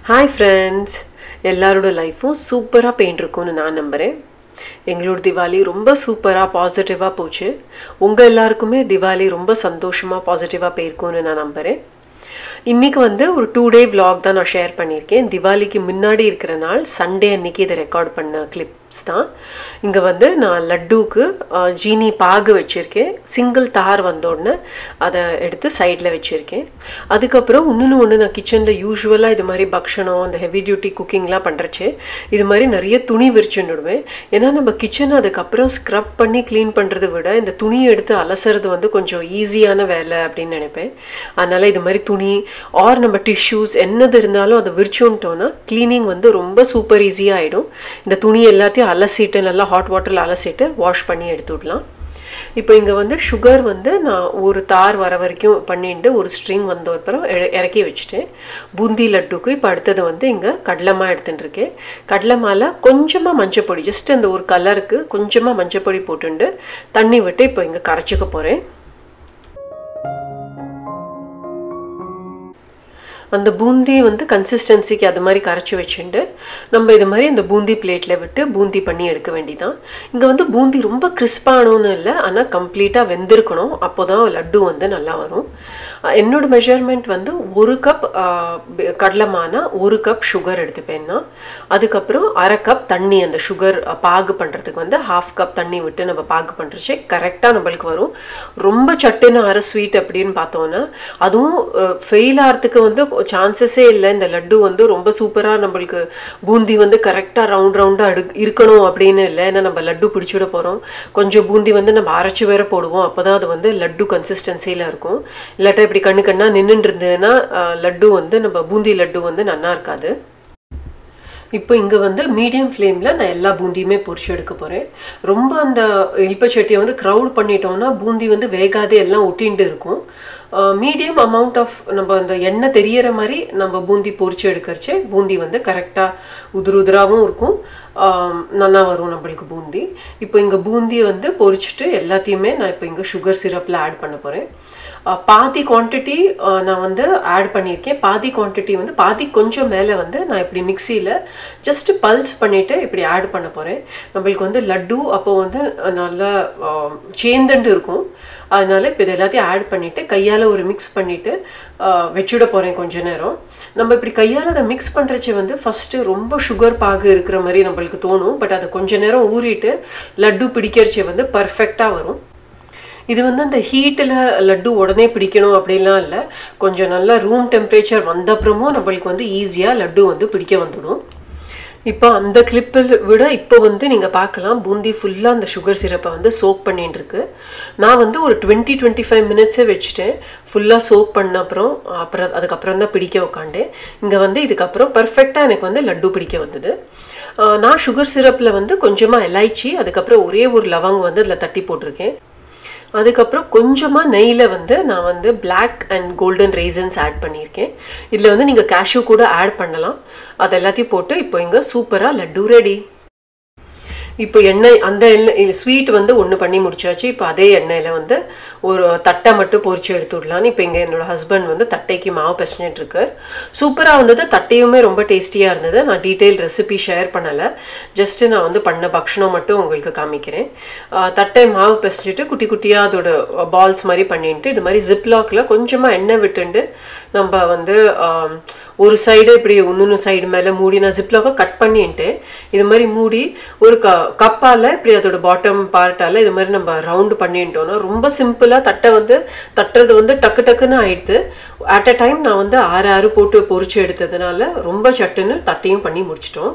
Hi friends, எல்லாரோட லைஃபும் சூப்பரா போயிட்டுருக்கும்னு நான் நம்புறேன். எங்களோட திவாலி ரொம்ப சூப்பரா பாசிட்டிவா போச்சு. உங்க எல்லாருக்குமே திவாலி ரொம்ப சந்தோஷமா பாசிட்டிவா போயிருக்கும்னு நான் நம்புறேன். இன்னைக்கு வந்து ஒரு 2 day vlog தான் நான் ஷேர் பண்ணியிருக்கேன். திவாலிக்கு முன்னாடி இருக்கிற நாள் சண்டே அன்னைக்கு இதை ரெக்கார்ட் பண்ண கிளிப்ஸ் தான். இங்கே வந்து நான் லட்டுக்கு ஜீனி பாகு வச்சுருக்கேன். சிங்கிள் தார் வந்தோடனே அதை எடுத்து சைடில் வச்சுருக்கேன். அதுக்கப்புறம் ஒன்று நான் கிச்சனில் யூஸ்வலாக இது மாதிரி பக்ஷணம் அந்த ஹெவி டியூட்டி குக்கிங்லாம் பண்ணுறச்சு இது மாதிரி நிறைய துணி விரிச்சுன்னுடுவேன். ஏன்னா நம்ம கிச்சனை அதுக்கப்புறம் ஸ்க்ரப் பண்ணி க்ளீன் பண்ணுறதை விட இந்த துணியை எடுத்து அலசுறது வந்து கொஞ்சம் ஈஸியான வேலை அப்படின்னு நினைப்பேன். அதனால் இது மாதிரி துணி ஆர் நம்ம டிஷ்யூஸ் என்னது இருந்தாலும் அதை விரிச்சோன்ட்டோன்னா க்ளீனிங் வந்து ரொம்ப சூப்பர் ஈஸியாக ஆகிடும். இந்த துணி எல்லாத்தையும் அலசிட்டு நல்லா ஹாட் வாட்டரில் அலசிட்டு வாஷ் பண்ணி எடுத்து விடலாம். இப்போ இங்கே வந்து சுகர் வந்து நான் ஒரு தார் வர வரைக்கும் பண்ணிட்டு ஒரு ஸ்ட்ரிங் வந்த அப்புறம் இறக்கி வச்சுட்டேன். பூந்தி லட்டுக்கு இப்போ அடுத்தது வந்து இங்கே கடலைமா எடுத்துகிட்டு இருக்கேன். கடலைமால கொஞ்சமாக மஞ்சப்பொடி, ஜஸ்ட் அந்த ஒரு கலருக்கு கொஞ்சமாக மஞ்சப்பொடி போட்டுண்டு தண்ணி விட்டு இப்போ இங்கே கரைச்சிக்க போகிறேன். அந்த பூந்தி வந்து கன்சிஸ்டன்சிக்கு அது மாதிரி கரைச்சி வச்சுட்டு நம்ம இது மாதிரி அந்த பூந்தி பிளேட்டில் விட்டு பூந்தி பண்ணி எடுக்க வேண்டிதான். இங்கே வந்து பூந்தி ரொம்ப கிறிஸ்பானோன்னு இல்லை, ஆனால் கம்ப்ளீட்டாக வெந்திருக்கணும். அப்போ தான் லட்டு வந்து நல்லா வரும். என்னோட மெஷர்மெண்ட் வந்து 1 கப் கடலைமானா 1 கப் சுகர் எடுத்துப்பேன்னா, அதுக்கப்புறம் 1/2 கப் தண்ணி அந்த சுகர் பாகு பண்ணுறதுக்கு வந்து 1/2 கப் தண்ணி விட்டு நம்ம பாகு பண்ணுறச்சே கரெக்டாக நம்மளுக்கு வரும். ரொம்ப சட்டுன்னு அரை ஸ்வீட் அப்படின்னு பார்த்தோன்னா அதுவும் ஃபெயில் ஆகிறதுக்கு வந்து சான்சஸே இல்லை. இந்த லட்டு வந்து ரொம்ப சூப்பராக நம்மளுக்கு பூந்தி வந்து கரெக்டாக ரவுண்டாக இருக்கணும் அப்படின்னு இல்லை. ஏன்னா நம்ம லட்டு பிடிச்சிட போகிறோம். கொஞ்சம் பூந்தி வந்து நம்ம அரைச்சி வேற போடுவோம். அப்போ தான் அது வந்து லட்டு கன்சிஸ்டன்சியில் இருக்கும். இல்லாட்டா இப்படி கண்ணா நின்றுட்டு இருந்ததுன்னா லட்டு வந்து நம்ம பூந்தி லட்டு வந்து நல்லா இருக்காது. இப்போ இங்கே வந்து மீடியம் ஃப்ளேமில் நான் எல்லா பூந்தியுமே பொரிச்சு எடுக்க போகிறேன். ரொம்ப அந்த இல்பச்சட்டியை வந்து க்ரௌட் பண்ணிட்டோம்னா பூந்தி வந்து வேகாதே எல்லாம் ஒட்டின்ட்டு இருக்கும். மீடியம் அமௌண்ட் ஆஃப் நம்ம அந்த எண்ணெய் தெரியற மாதிரி நம்ம பூந்தி பொரிச்சு எடுக்கிறச்சே பூந்தி வந்து கரெக்டாக உதிராகவும் இருக்கும், நல்லா வரும் நம்மளுக்கு பூந்தி. இப்போ இங்கே பூந்தியை வந்து பொரிச்சுட்டு எல்லாத்தையுமே நான் இப்போ இங்கே சுகர் சிரப்பில் ஆட் பண்ண போகிறேன். பாதி குவான்டிட்டி நான் வந்து ஆட் பண்ணியிருக்கேன். பாதி குவான்டிட்டி வந்து பாதி கொஞ்சம் மேலே வந்து நான் இப்படி மிக்சியில் ஜஸ்ட்டு பல்ஸ் பண்ணிவிட்டு இப்படி ஆட் பண்ண போகிறேன். நம்மளுக்கு வந்து லட்டு அப்போ வந்து நல்லா சேர்ந்துட்டு இருக்கும். அதனால இப்போ இது எல்லாத்தையும் ஆட் பண்ணிவிட்டு கையால் ஒரு மிக்ஸ் பண்ணிவிட்டு வச்சுட போகிறேன் கொஞ்ச நேரம். நம்ம இப்படி கையால் அதை மிக்ஸ் பண்ணுறச்சே வந்து ஃபஸ்ட்டு ரொம்ப சுகர் பாகு இருக்கிற மாதிரி நம்மளுக்கு தோணும். பட் அதை கொஞ்ச நேரம் ஊறிட்டு லட்டு பிடிக்கிறச்சே வந்து பர்ஃபெக்டாக வரும். இது வந்து அந்த ஹீட்டில் லட்டு உடனே பிடிக்கணும் அப்படின்லாம் இல்லை. கொஞ்சம் நல்லா ரூம் டெம்பரேச்சர் வந்த அப்புறமும் நம்மளுக்கு வந்து ஈஸியாக லட்டு வந்து பிடிக்க வந்துடும். இப்போ அந்த கிளிப்பில் விட இப்போ வந்து நீங்கள் பார்க்கலாம் பூந்தி ஃபுல்லாக அந்த சுகர் சிரப்பை வந்து சோக் பண்ணிட்டு இருக்கு. நான் வந்து ஒரு 20-25 மினிட்ஸே வச்சுட்டேன். ஃபுல்லாக சோக் பண்ண அப்புறம் அதுக்கப்புறம் தான் பிடிக்க உட்காண்டேன். இங்கே வந்து இதுக்கப்புறம் பர்ஃபெக்டாக எனக்கு வந்து லட்டு பிடிக்க வந்தது. நான் சுகர் சிரப்பில் வந்து கொஞ்சமாக இலைச்சி, அதுக்கப்புறம் ஒரே ஒரு லவங்கம் வந்து அதில் தட்டி போட்டிருக்கேன். அதுக்கப்புறம் கொஞ்சமாக நெய்யில் வந்து நான் வந்து black and golden raisins add பண்ணியிருக்கேன். இதில் வந்து நீங்கள் கேஷ்யூ கூட ஆட் பண்ணலாம். அது எல்லாத்தையும் போட்டு இப்போ இங்கே சூப்பராக லட்டு ரெடி. இப்போ எண்ணெய் அந்த எண்ணெய் ஸ்வீட் வந்து ஒன்று பண்ணி முடிச்சாச்சு. இப்போ அதே எண்ணெயில் வந்து ஒரு தட்டை மட்டும் பொரிச்சு எடுத்து விடலான்னு இப்போ இங்கே என்னோடய ஹஸ்பண்ட் வந்து தட்டைக்கு மாவு பிசைஞ்சிட்டு இருக்கார். சூப்பராக வந்தது. தட்டையுமே ரொம்ப டேஸ்டியாக இருந்தது. நான் டீட்டெயில் ரெசிபி ஷேர் பண்ணலை, ஜஸ்ட்டு நான் வந்து பண்ண பக்ஷணம் மட்டும் உங்களுக்கு காமிக்கிறேன். தட்டை மாவு பிசைஞ்சிட்டு குட்டி குட்டியாக அதோட பால்ஸ் மாதிரி பண்ணிட்டு இது மாதிரி ஜிப்லாக்கில் கொஞ்சமாக எண்ணெய் விட்டுண்டு நம்ம வந்து ஒரு சைடு இப்படி இன்னொன்று சைடு மேலே மூடி நான் ஜிப்லாக்கை கட் பண்ணிட்டு இது மாதிரி மூடி ஒரு கப்பால் இப்படி அதோட பாட்டம் பார்ட்டால் இது மாதிரி நம்ம ரவுண்டு பண்ணிட்டோன்னா ரொம்ப சிம்பிளாக தட்டை வந்து தட்டுறது வந்து டக்கு டக்குன்னு ஆயிடுது. அட் அ டைம் நான் வந்து 6 போட்டு பொரிச்சு எடுத்ததுனால ரொம்ப சட்டுன்னு தட்டையும் பண்ணி முடிச்சிட்டோம்.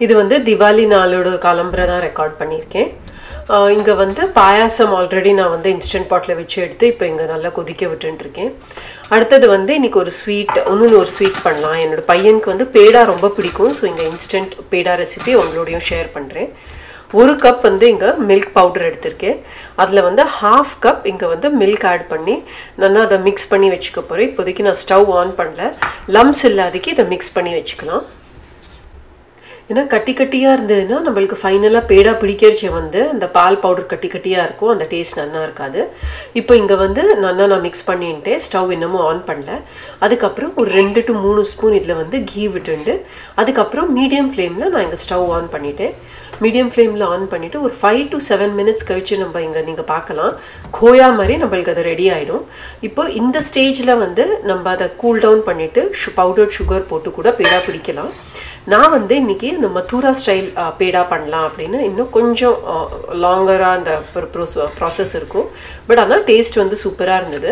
இது வந்து திவாலி நாளோட காலம்பரை தான் ரெக்கார்ட் பண்ணியிருக்கேன். இங்கே வந்து பாயாசம் ஆல்ரெடி நான் வந்து இன்ஸ்டன்ட் பாட்டில் வச்சு எடுத்து இப்போ இங்கே நல்லா கொதிக்க விட்டுருக்கேன். அடுத்தது வந்து இன்றைக்கி ஒரு ஸ்வீட் இன்னொன்று ஒரு ஸ்வீட் பண்ணலாம். என்னோடய பையனுக்கு வந்து பேடா ரொம்ப பிடிக்கும். ஸோ இங்கே இன்ஸ்டன்ட் பேடா ரெசிபி உங்களோடையும் ஷேர் பண்ணுறேன். 1 கப் வந்து இங்கே மில்க் பவுடர் எடுத்திருக்கேன். அதில் வந்து 1/2 கப் இங்கே வந்து மில்க் ஆட் பண்ணி நல்லா அதை மிக்ஸ் பண்ணி வச்சுக்க போகிறேன். இப்போதைக்கு நான் ஸ்டவ் ஆன் பண்ணல, லம்ஸ் இல்லாதக்கு இதை மிக்ஸ் பண்ணி வச்சுக்கலாம். ஏன்னா கட்டி கட்டியாக இருந்ததுன்னா நம்மளுக்கு ஃபைனலாக பேடா பிடிக்கிறச்சே வந்து அந்த பால் பவுடர் கட்டி கட்டியாக இருக்கும், அந்த டேஸ்ட் நல்லா இருக்காது. இப்போ இங்கே வந்து நான் மிக்ஸ் பண்ணிட்டேன். ஸ்டவ் இன்னமும் ஆன் பண்ணல. அதுக்கப்புறம் ஒரு 2 to 3 ஸ்பூன் இதில் வந்து கீ விட்டுண்டு அதுக்கப்புறம் மீடியம் ஃப்ளேமில் நான் இங்கே ஸ்டவ் ஆன் பண்ணிட்டேன். மீடியம் ஃப்ளேமில் ஆன் பண்ணிவிட்டு ஒரு 5 to 7 மினிட்ஸ் கழித்து நம்ம இங்கே நீங்கள் பார்க்கலாம் கோயா மாதிரி நம்மளுக்கு அது ரெடி ஆகிடும். இப்போ இந்த ஸ்டேஜில் வந்து நம்ம அதை கூல் டவுன் பண்ணிவிட்டு பவுடர்ட் சுகர் போட்டு கூட பேடா பிடிக்கலாம். நான் வந்து இன்றைக்கி இந்த மத்தூரா ஸ்டைல் பேடா பண்ணலாம் அப்படின்னு இன்னும் கொஞ்சம் லாங்கராக அந்த ப்ராசஸ் இருக்கும். பட் ஆனால் டேஸ்ட் வந்து சூப்பராக இருந்தது.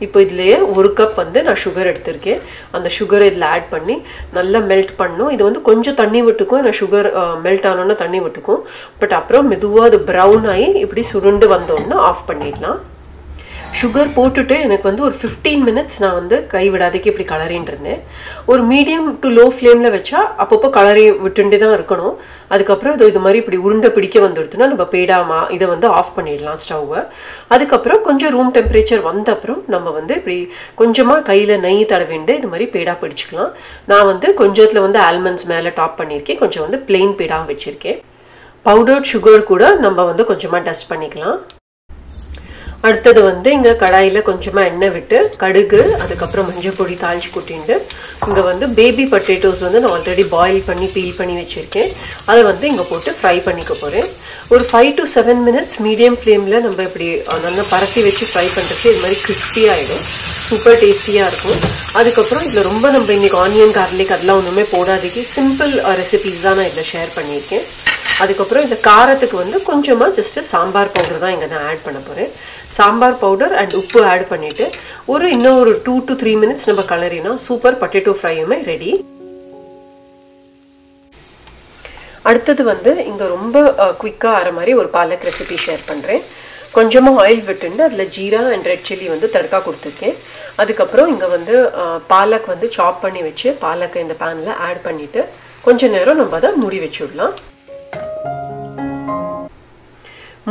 இப்போ இதுலேயே 1 கப் வந்து நான் சுகர் எடுத்திருக்கேன். அந்த சுகரை இதில் ஆட் பண்ணி நல்லா மெல்ட் பண்ணணும். இது வந்து கொஞ்சம் தண்ணி விட்டுக்கும், நான் சுகர் மெல்ட் ஆனோன்னா தண்ணி விட்டுக்கும். பட் அப்புறம் மெதுவாக அது ப்ரௌன் ஆகி இப்படி சுருண்டு வந்தோன்னா ஆஃப் பண்ணிடலாம். சுகர் போட்டுட்டு எனக்கு வந்து ஒரு 15 மினிட்ஸ் நான் வந்து கை விடாதக்கு இப்படி கலரின்னு இருந்தேன். ஒரு மீடியம் டு லோ ஃப்ளேமில் வச்சா அப்பப்போ கலரி விட்டுண்டே தான் இருக்கணும். அதுக்கப்புறம் இது மாதிரி இப்படி உருண்டை பிடிக்க வந்துடுதுன்னா நம்ம பேடாமா இதை வந்து ஆஃப் பண்ணிடலாம் ஸ்டவ்வை. அதுக்கப்புறம் கொஞ்சம் ரூம் டெம்பரேச்சர் வந்த அப்புறம் நம்ம வந்து இப்படி கொஞ்சமாக கையில் நெய் தடவிண்டு இது மாதிரி பேடா பிடிச்சிக்கலாம். நான் வந்து கொஞ்சத்தில் வந்து ஆல்மண்ட்ஸ் மேலே டாப் பண்ணியிருக்கேன், கொஞ்சம் வந்து பிளெயின் பேடா வச்சுருக்கேன். பவுடர்ட் சுகர் கூட நம்ம வந்து கொஞ்சமாக டஸ்ட் பண்ணிக்கலாம். அடுத்தது வந்து இங்கே கடாயில் கொஞ்சமாக எண்ணெய் விட்டு கடுகு அதுக்கப்புறம் மஞ்சள் பொடி தாளிச்சு கொட்டிண்டு இங்கே வந்து பேபி பொட்டேட்டோஸ் வந்து நான் ஆல்ரெடி பாயில் பண்ணி பீல் பண்ணி வச்சுருக்கேன். அதை வந்து இங்கே போட்டு ஃப்ரை பண்ணிக்க போகிறேன். ஒரு 5 to 7 மினிட்ஸ் மீடியம் ஃப்ளேமில் நம்ம இப்படி நல்லா பரத்தி வச்சு ஃப்ரை பண்ணுறச்சு இது மாதிரி கிறிஸ்பி ஆகிடும், சூப்பர் டேஸ்டியாக இருக்கும். அதுக்கப்புறம் இதில் ரொம்ப நம்ம இன்றைக்கி ஆனியன் கார்லிக் அதெல்லாம் ஒன்றுமே போடாதீங்க, சிம்பிள் ரெசிபீஸ் தான் நான் இதில் ஷேர் பண்ணியிருக்கேன். அதுக்கப்புறம் இந்த காரத்துக்கு வந்து கொஞ்சமாக ஜஸ்ட்டு சாம்பார் பவுடர் தான் இங்கே நான் ஆட் பண்ண போகிறேன். சாம்பார் பவுடர் அண்ட் உப்பு ஆட் பண்ணிவிட்டு இன்னும் ஒரு 2 to 3 மினிட்ஸ் நம்ம கலரினா சூப்பர் பொட்டேட்டோ ஃப்ரையுமே ரெடி. அடுத்தது வந்து இங்கே ரொம்ப குயிக்காக ஆகிற மாதிரி ஒரு பாலக் ரெசிபி ஷேர் பண்ணுறேன். கொஞ்சமாக ஆயில் விட்டுண்டு அதில் ஜீரா அண்ட் ரெட் சில்லி வந்து தடக்கா கொடுத்துருக்கேன். அதுக்கப்புறம் இங்கே வந்து பாலக் வந்து சாப் பண்ணி வச்சு பாலக்கை இந்த பேனில் ஆட் பண்ணிவிட்டு கொஞ்சம் நேரம் நம்ம அதை மூடி வச்சு விடலாம்.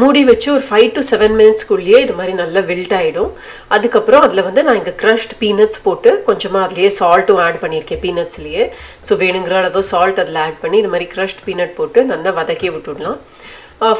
மூடி வச்சு ஒரு 5 to 7 மினிட்ஸ்க்குள்ளேயே இது மாதிரி நல்லா வில்ட் ஆகிடும். அதுக்கப்புறம் அதில் வந்து நான் இங்கே க்ரஷ்ட் பீனட்ஸ் போட்டு கொஞ்சமாக அதுலேயே சால்ட்டும் ஆட் பண்ணியிருக்கேன் பீனட்ஸ்லேயே. ஸோ வேணுங்கிற அளவு சால்ட் அதில் ஆட் பண்ணி இது மாதிரி க்ரஷ்ட் பீனட் போட்டு நல்லா வதக்கி விட்டுடலாம்.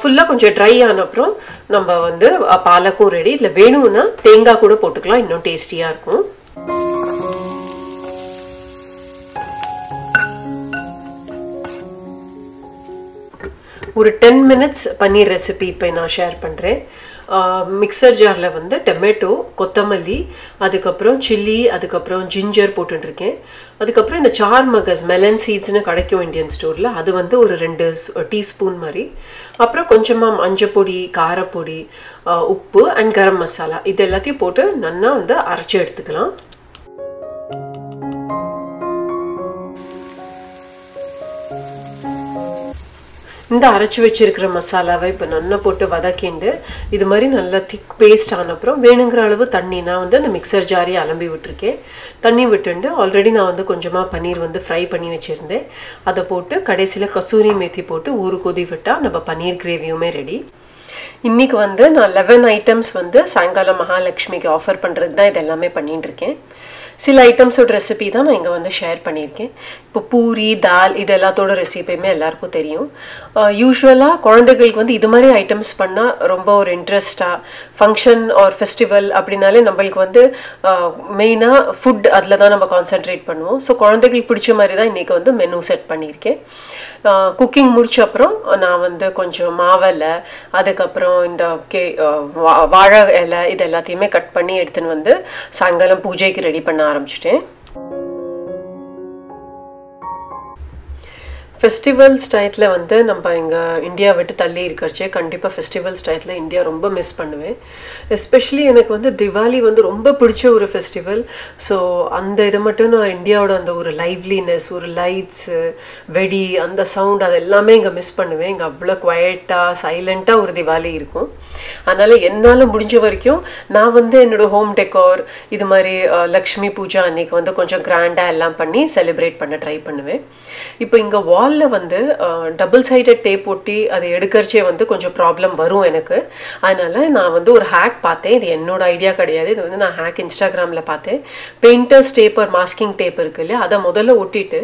ஃபுல்லாக கொஞ்சம் ட்ரை ஆன அப்புறம் நம்ம வந்து பாலக்கும் ரெடி. இதில் வேணும்னா தேங்காய் கூட போட்டுக்கலாம், இன்னும் டேஸ்டியாக இருக்கும். ஒரு 10 மினிட்ஸ் பன்னீர் ரெசிபி இப்போ நான் ஷேர் பண்ணுறேன். மிக்சர் ஜாரில் வந்து டொமேட்டோ, கொத்தமல்லி, அதுக்கப்புறம் சில்லி, அதுக்கப்புறம் ஜிஞ்சர் போட்டுருக்கேன். அதுக்கப்புறம் இந்த சார் மகஸ் மெலன் சீட்ஸ்னு கிடைக்கும் இந்தியன் ஸ்டோரில், அது வந்து ஒரு 2 டீஸ்பூன் மாதிரி. அப்புறம் கொஞ்சமாக மஞ்சள் பொடி, காரப்பொடி, உப்பு அண்ட் கரம் மசாலா இது எல்லாத்தையும் போட்டு நல்லா வந்து அரைச்சி எடுத்துக்கலாம். இந்த அரைச்சி வச்சிருக்கிற மசாலாவை இப்போ நல்லா போட்டு வதக்கிண்டு இது மாதிரி நல்லா திக் பேஸ்ட் ஆன அப்புறம் வேணுங்கிற அளவு தண்ணி நான் வந்து அந்த மிக்சர் ஜாரியை அலம்பி விட்டுருக்கேன். தண்ணி விட்டுண்டு ஆல்ரெடி நான் வந்து கொஞ்சமாக பன்னீர் வந்து ஃப்ரை பண்ணி வச்சுருந்தேன். அதை போட்டு கடைசியில் கசூரி மேத்தி போட்டு ஒரு கொதி விட்டால் நம்ம பன்னீர் கிரேவியுமே ரெடி. இன்றைக்கி வந்து நான் 11 ஐட்டம்ஸ் வந்து சாயங்காலம் மகாலட்சுமிக்கு ஆஃபர் பண்ணுறது தான் இது எல்லாமே பண்ணிட்டுருக்கேன். சில ஐட்டம்ஸோட ரெசிபி தான் நான் இங்கே வந்து ஷேர் பண்ணியிருக்கேன். இப்போ பூரி, தால் இது எல்லாத்தோட ரெசிபியுமே எல்லாருக்கும் தெரியும். யூஸ்வலாக குழந்தைகளுக்கு வந்து இது மாதிரி ஐட்டம்ஸ் பண்ணால் ரொம்ப ஒரு இன்ட்ரெஸ்டாக ஃபங்க்ஷன் ஆர் ஃபெஸ்டிவல் அப்படின்னாலே நம்மளுக்கு வந்து மெயினாக ஃபுட் அதில் தான் நம்ம கான்சென்ட்ரேட் பண்ணுவோம். ஸோ குழந்தைகளுக்கு பிடிச்ச மாதிரி தான் இன்றைக்கி வந்து மெனு செட் பண்ணியிருக்கேன். குக்கிங் முடிச்ச அப்புறம் நான் வந்து கொஞ்சம் மாவலை, அதுக்கப்புறம் இந்த வாழை இலை இது எல்லாத்தையுமே கட் பண்ணி எடுத்துன்னு வந்து சாயங்காலம் பூஜைக்கு ரெடி பண்ண ஆரம்பிச்சிட்டேன். ஃபெஸ்டிவல்ஸ் டயத்தில் வந்து நம்ம இங்கே இந்தியா விட்டு தள்ளி இருக்கிறச்சே கண்டிப்பாக ஃபெஸ்டிவல்ஸ் டயத்தில் இந்தியா ரொம்ப மிஸ் பண்ணுவேன். எஸ்பெஷலி எனக்கு வந்து திவாலி வந்து ரொம்ப பிடிச்ச ஒரு ஃபெஸ்டிவல். ஸோ அந்த இதை மட்டும் நான் இந்தியாவோட அந்த ஒரு லைவ்லினஸ், ஒரு லைட்ஸு, வெடி, அந்த சவுண்ட், அது எல்லாமே இங்கே மிஸ் பண்ணுவேன். இங்கே அவ்வளோ குவைட்டாக சைலண்ட்டாக ஒரு திவாலி இருக்கும். அதனால் என்னால் முடிஞ்ச வரைக்கும் நான் வந்து என்னோடய ஹோம் டெக்கார் இது மாதிரி லக்ஷ்மி பூஜா அன்றைக்கி வந்து கொஞ்சம் கிராண்டாக எல்லாம் பண்ணி செலிப்ரேட் பண்ண ட்ரை பண்ணுவேன். இப்போ இங்கே வாலில் வந்து டபுள் சைடட் டேப் ஒட்டி அதை எடுக்கிறச்சே வந்து கொஞ்சம் ப்ராப்ளம் வரும் எனக்கு. அதனால் நான் வந்து ஒரு ஹேக் பார்த்தேன். இது என்னோட ஐடியா கிடையாது, இது வந்து நான் ஹேக் இன்ஸ்டாகிராமில் பார்த்தேன். பெயிண்டர்ஸ் டேப் ஒரு மாஸ்கிங் டேப் இருக்குது இல்லையா, அதை முதல்ல ஒட்டிட்டு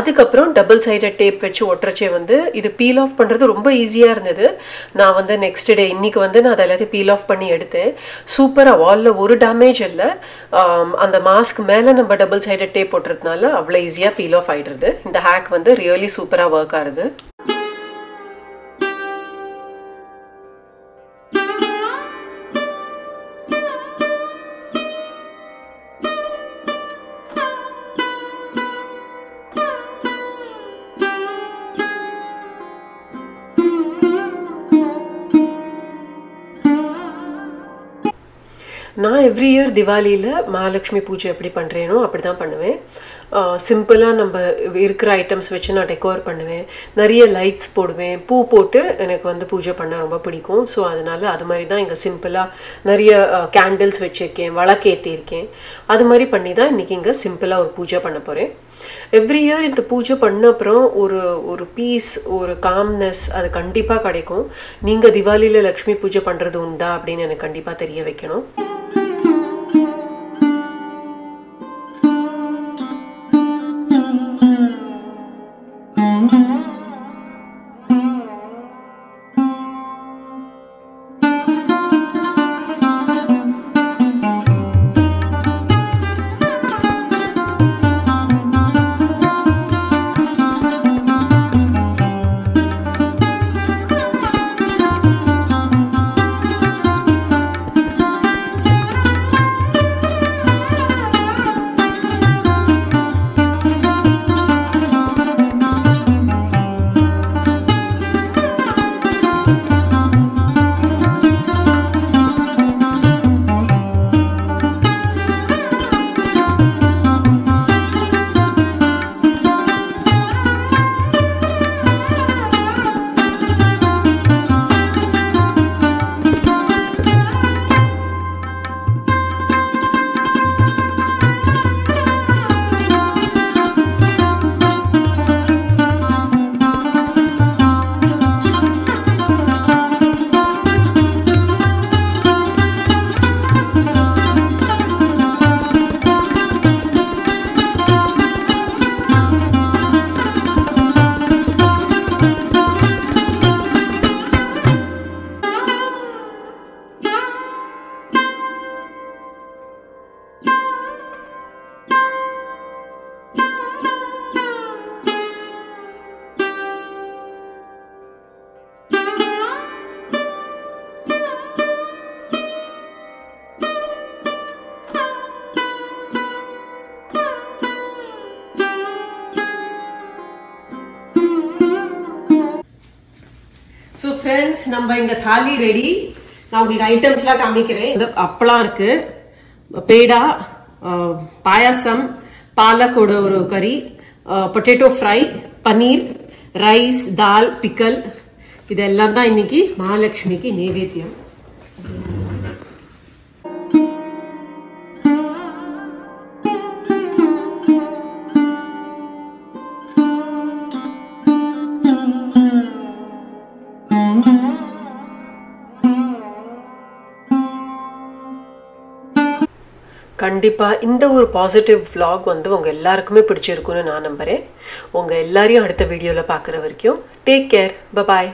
அதுக்கப்புறம் டபுள் சைடட் டேப் வச்சு ஒட்டுறச்சே வந்து இது பீல் ஆஃப் பண்ணுறது ரொம்ப ஈஸியாக இருந்தது. நான் வந்து நெக்ஸ்ட் டே இன்றைக்கி வந்து நான் அதை எல்லாத்தையும் பீல் ஆஃப் பண்ணி எடுத்தேன். சூப்பராக வாலில் ஒரு டேமேஜ் இல்லை. அந்த மாஸ்க் மேலே நம்ம டபுள் சைடட் டேப் போட்டுறதுனால அவ்வளோ ஈஸியாக பீல் ஆஃப் ஆகிடுறது. இந்த ஹேக் வந்து ரியலி சூப்பராக ஒர்க் ஆகுது. நான் எவ்ரி இயர் திவாலியில் மகாலட்சுமி பூஜை எப்படி பண்ணுறேனோ அப்படி தான் பண்ணுவேன். சிம்பிளாக நம்ம இருக்கிற ஐட்டம்ஸ் வச்சு நான் டெக்கோர் பண்ணுவேன். நிறைய லைட்ஸ் போடுவேன், பூ போட்டு எனக்கு வந்து பூஜை பண்ண ரொம்ப பிடிக்கும். ஸோ அதனால் அது மாதிரி தான் இங்கே சிம்பிளாக நிறைய கேண்டில்ஸ் வச்சுருக்கேன், விளக்கேற்றிருக்கேன். அது மாதிரி பண்ணி தான் இன்றைக்கி இங்கே சிம்பிளாக ஒரு பூஜை பண்ண போகிறேன். எவ்ரி இயர் இந்த பூஜை பண்ண அப்புறம் ஒரு பீஸ், ஒரு காம்னஸ் அது கண்டிப்பாக கிடைக்கும். நீங்கள் திவாலியில் லக்ஷ்மி பூஜை பண்ணுறது உண்டா அப்படின்னு எனக்கு கண்டிப்பாக தெரிய வைக்கணும். ஸோ ஃப்ரெண்ட்ஸ், நம்ம இங்கே தாலி ரெடி. நான் உங்களுக்கு ஐட்டம்ஸ்லாம் காமிக்கிறேன். இந்த அப்பளம் இருக்கு, பேடா, பாயாசம், பாலக்கோட ஒரு கறி, பொட்டேட்டோ ஃப்ரை, பன்னீர், ரைஸ், தால், பிக்கல், இதெல்லாம் தான் இன்னைக்கு மகாலட்சுமிக்கு நைவேத்தியம். கண்டிப்பாக இந்த ஒரு பாசிட்டிவ் vlog வந்து உங்கள் எல்லாருக்குமே பிடிச்சிருக்குன்னு நான் நம்புகிறேன். உங்கள் எல்லாரையும் அடுத்த வீடியோவில் பார்க்குற வரைக்கும் டேக் கேர், பபாய்.